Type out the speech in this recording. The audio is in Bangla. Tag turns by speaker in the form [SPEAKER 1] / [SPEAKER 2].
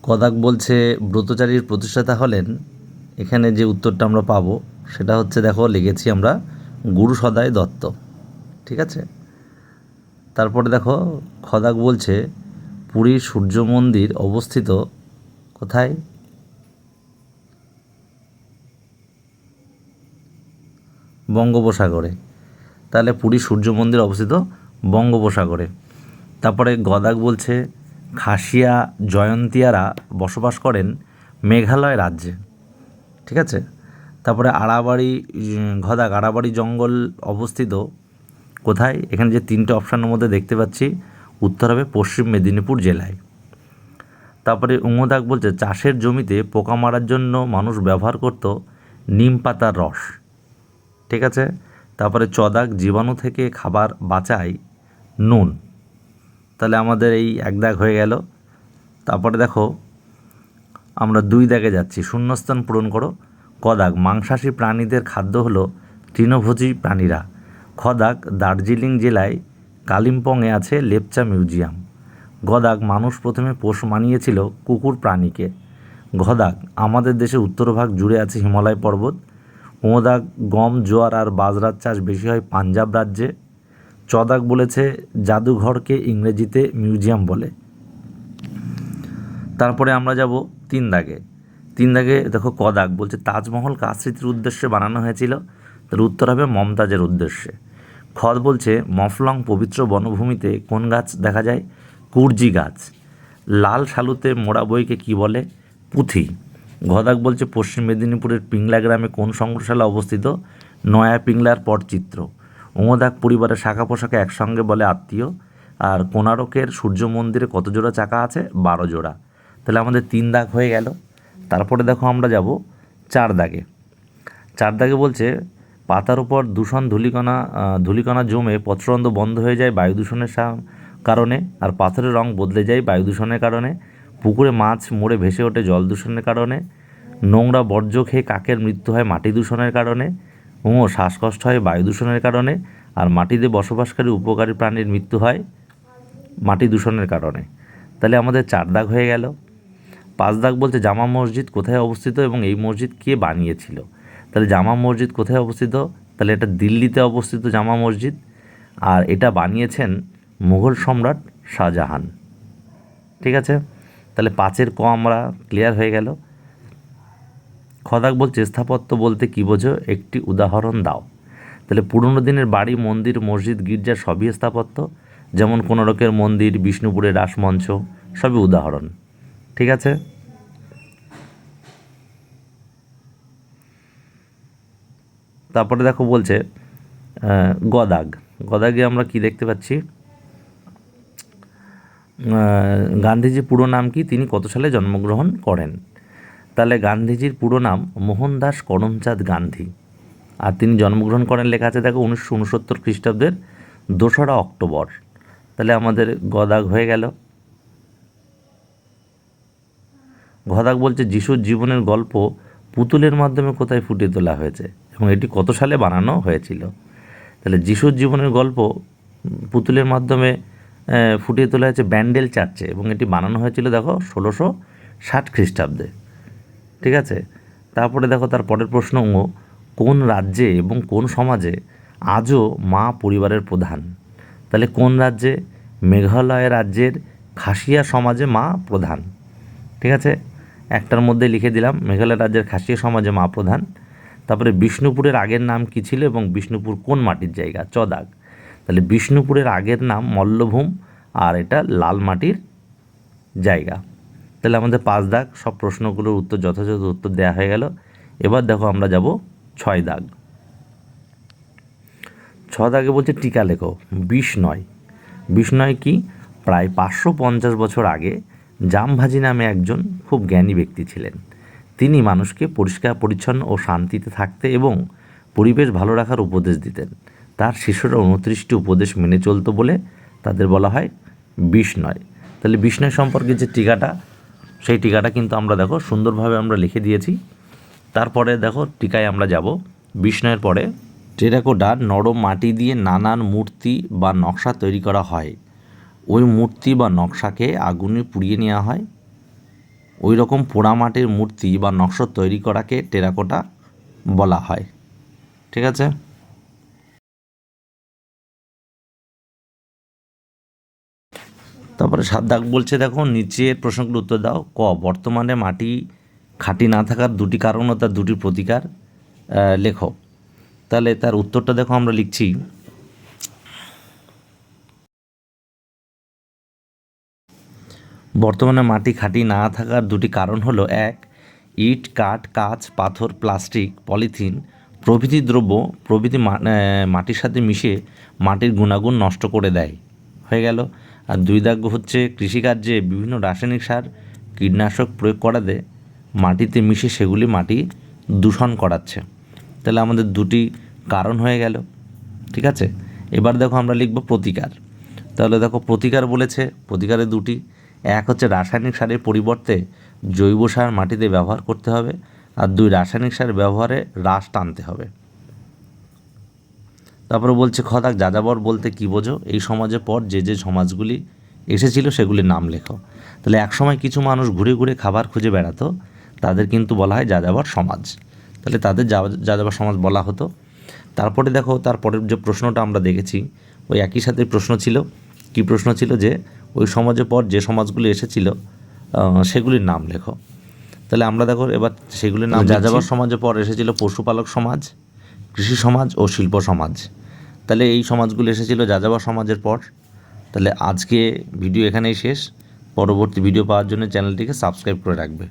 [SPEAKER 1] কদাক বলছে ব্রতচারীর প্রতিষ্ঠাতা হলেন। এখানে যে উত্তরটা আমরা পাবো সেটা হচ্ছে, দেখো লিখেছি আমরা, গুরু সদাই দত্ত। ঠিক আছে। তারপরে দেখো খদাক বলছে পুরীর সূর্য মন্দির অবস্থিত কোথায়? বঙ্গোপসাগরে। তাহলে পুরী সূর্য মন্দির অবস্থিত বঙ্গোপসাগরে। তারপরে গদাক বলছে খাসিয়া জয়ন্তিয়ারা বসবাস করেন মেঘালয় রাজ্যে। ঠিক আছে। তারপরে আড়াবাড়ি, গদাক আড়াবাড়ি জঙ্গল অবস্থিত কোথায়? এখানে যে তিনটে অপশানের মধ্যে দেখতে পাচ্ছি, উত্তর হবে পশ্চিম মেদিনীপুর জেলায়। তারপরে উমদাক বলছে চাষের জমিতে পোকা মারার জন্য মানুষ ব্যবহার করত নিম পাতার রস। ঠিক আছে। তারপরে চদাক জীবাণু থেকে খাবার বাঁচায় নুন। তাহলে আমাদের এই এক দাগ হয়ে গেল। তারপরে দেখো আমরা দুই দাগে যাচ্ছি, শূন্যস্থান পূরণ করো। কদাক মাংসাশী প্রাণীদের খাদ্য হলো তৃণভোজী প্রাণীরা। খদাক দার্জিলিং জেলায় কালিম্পংয়ে আছে লেপচা মিউজিয়াম। গদাক মানুষ প্রথমে পোষ মানিয়েছিল কুকুর প্রাণীকে। গদাক আমাদের দেশের উত্তরভাগ জুড়ে আছে হিমালয় পর্বত। ওদাক গম জোয়ার আর বাজরার চাষ বেশি হয় পাঞ্জাব রাজ্যে। চদাক বলেছে জাদুঘরকে ইংরেজিতে মিউজিয়াম বলে। তারপরে আমরা যাব তিন দাগে। তিন দাগে দেখো কদাক বলছে তাজমহল কার স্মৃতির উদ্দেশ্যে বানানো হয়েছিল? তার উত্তর হবে মমতাজের উদ্দেশ্যে। খদ বলছে মফলং পবিত্র বনভূমিতে কোন গাছ দেখা যায়? কুর্জি গাছ। লাল শালুতে মোড়া বইকে কী বলে? পুঁথি। গদাক বলছে পশ্চিম মেদিনীপুরের পিংলা গ্রামে কোন সংগ্রহশালা অবস্থিত? নয়া পিংলার পটচিত্র। ওমদাক পরিবারের শাখা পোশাকে একসঙ্গে বলে আত্মীয়। আর কোণারকের সূর্য মন্দিরে কত জোড়া চাকা আছে? 12 জোড়া। তাহলে আমাদের তিন দাগ হয়ে গেল। তারপরে দেখো আমরা যাব চার দাগে। চার দাগে বলছে পাতার উপর দূষণ ধূলিকণা জমে পত্ররন্ধ্র বন্ধ হয়ে যায় বায়ু দূষণের কারণে। আর পাথরের রং বদলে যায় বায়ু দূষণের কারণে। পুকুরে মাছ মরে ভেসে ওঠে জল দূষণের কারণে। নোংরা বর্জ্য খেয়ে কাকের মৃত্যু হয় মাটি দূষণের কারণে। শ্বাসকষ্ট হয় বায়ু দূষণের কারণে। আর মাটিতে বসবাসকারী উপকারী প্রাণীর মৃত্যু হয় মাটি দূষণের কারণে। তাহলে আমাদের চার দাগ হয়ে গেল। পাঁচ দাগ বলছে জামা মসজিদ কোথায় অবস্থিত এবং এই মসজিদ কে বানিয়েছিল? তাহলে জামা মসজিদ কোথায় অবস্থিত? তাহলে এটা দিল্লিতে অবস্থিত জামা মসজিদ। আর এটা বানিয়েছেন মুঘল সম্রাট শাহজাহান। ঠিক আছে। তাহলে পাঁচের ক আমরা ক্লিয়ার হয়ে গেল। খদাক বলছে স্থাপত্য বলতে কী বোঝো? একটি উদাহরণ দাও। তাহলে পুরনো দিনের বাড়ি, মন্দির, মসজিদ, গির্জা সবই স্থাপত্য। যেমন কোণারকের মন্দির, বিষ্ণুপুরের রাসমঞ্চ সবই উদাহরণ। ঠিক আছে। তারপরে দেখো বলছে গদাগ। গদাগে আমরা কি দেখতে পাচ্ছি? গান্ধীজির পুরো নাম কি? তিনি কত সালে জন্মগ্রহণ করেন? তাহলে গান্ধীজির পুরো নাম মোহনদাস করমচাঁদ গান্ধী। আর তিনি জন্মগ্রহণ করেন লেখা আছে দেখো 1969 খ্রিস্টাব্দের 2রা অক্টোবর। তাহলে আমাদের গদাগ হয়ে গেল। গদাগ বলছে যিশুর জীবনের গল্প পুতুলের মাধ্যমে কোথায় ফুটিয়ে তোলা হয়েছে এবং এটি কত সালে বানানো হয়েছিল? তাহলে যিশুর জীবনের গল্প পুতুলের মাধ্যমে ফুটিয়ে তোলা হয়েছে ব্যান্ডেল চার্চে এবং এটি বানানো হয়েছিল দেখো 1660 খ্রিস্টাব্দে। ঠিক আছে। তারপরে দেখো তার পরের প্রশ্ন, কোন রাজ্যে এবং কোন সমাজে আজও মা পরিবারের প্রধান? তাহলে কোন রাজ্যে? মেঘালয় রাজ্যের খাসিয়া সমাজে মা প্রধান। ঠিক আছে। একটার মধ্যে লিখে দিলাম মেঘালয় রাজ্যের খাসিয়া সমাজে মা প্রধান। তারপরে বিষ্ণুপুরের আগের নাম কী ছিল এবং বিষ্ণুপুর কোন মাটির জায়গা? চদাগ। তাহলে বিষ্ণুপুরের আগের নাম মল্লভূম আর এটা লাল মাটির জায়গা। তাহলে আমাদের 5 দাগ, সব প্রশ্নগুলোর উত্তর যথাযথ উত্তর দেওয়া হয়ে গেল। এবার দেখো আমরা যাব 6 দাগ। 6 দাগে বলছে টিকা লেখো। বিষ্ণয়। বিষ্ণয় কি? প্রায় 550 বছর আগে জামভাজি নামে একজন খুব জ্ঞানী ব্যক্তি ছিলেন। তিনি মানুষকে পরিষ্কার পরিচ্ছন্ন ও শান্তিতে থাকতে এবং পরিবেশ ভালো রাখার উপদেশ দিতেন। তার শিষ্যরা 29টি উপদেশ মেনে চলতো বলে তাদের বলা হয় বিষ্ণয়। তাহলে বিষ্ণয় সম্পর্কে যে টিকাটা, সেই টিকাটা কিন্তু আমরা দেখো সুন্দরভাবে আমরা লিখে দিয়েছি। তারপরে দেখো টিকায় আমরা যাব। বিষ্ণয়ের পরে টেরাকোটা নরম মাটি দিয়ে নানান মূর্তি বা নকশা তৈরি করা হয়। ওই মূর্তি বা নকশাকে আগুনে পুড়িয়ে নেওয়া হয়। ওই রকম পোড়ামাটির মূর্তি বা নকশা তৈরি করাকে টেরাকোটা বলা হয়। ঠিক আছে। তারপরে 7 দাগ বলছে, দেখো নিচের প্রশ্নগুলোর উত্তর দাও। ক, বর্তমানে মাটি খাঁটি না থাকার দুটি কারণ ও তার দুটি প্রতিকার লেখো। তাহলে তার উত্তরটা দেখো আমরা লিখছি। বর্তমানে মাটি খাঁটি না থাকার দুটি কারণ হলো, 1, ইট, কাঠ, কাঁচ, পাথর, প্লাস্টিক, পলিথিন প্রভৃতি দ্রব্য মাটির সাথে মিশে মাটির গুণাগুণ নষ্ট করে দেয়, হয়ে গেল। আর 2 দাগ হচ্ছে, কৃষিকার্যে বিভিন্ন রাসায়নিক সার, কীটনাশক প্রয়োগ করাতে মাটিতে মিশে সেগুলি মাটি দূষণ করাচ্ছে। তাহলে আমাদের দুটি কারণ হয়ে গেল। ঠিক আছে। এবার দেখো আমরা লিখব প্রতিকার। তাহলে দেখো প্রতিকার বলেছে, প্রতিকারের দুটি, 1 হচ্ছে রাসায়নিক সারের পরিবর্তে জৈব সার মাটিতে ব্যবহার করতে হবে, আর 2 রাসায়নিক সার ব্যবহারে হ্রাস টানতে হবে। তারপরে বলছে খ দাগ, যাযাবর বলতে কী বোঝো? এই সমাজের পর যে যে সমাজগুলি এসেছিল সেগুলির নাম লেখো। তাহলে একসময় কিছু মানুষ ঘুরে ঘুরে খাবার খুঁজে বেড়াতো, তাদের কিন্তু বলা হয় যাযাবর সমাজ। তাহলে তাদের যাযাবর সমাজ বলা হতো। তারপরে দেখো তারপরের যে প্রশ্নটা আমরা দেখেছি, ওই একই সাথে প্রশ্ন ছিল। কি প্রশ্ন ছিল? যে ওই সমাজের পর যে সমাজগুলি এসেছিল সেগুলির নাম লেখো। তাহলে আমরা দেখো এবার সেগুলির নাম। যাযাবর সমাজের পর এসেছিল পশুপালক সমাজ, কৃষি সমাজ ও শিল্প সমাজ। তাহলে এই সমাজগুলো এসেছিল যাযাবর সমাজের পর। তাহলে আজকে ভিডিও এখানেই শেষ। পরবর্তী ভিডিও পাওয়ার জন্য চ্যানেলটিকে সাবস্ক্রাইব করে রাখবে।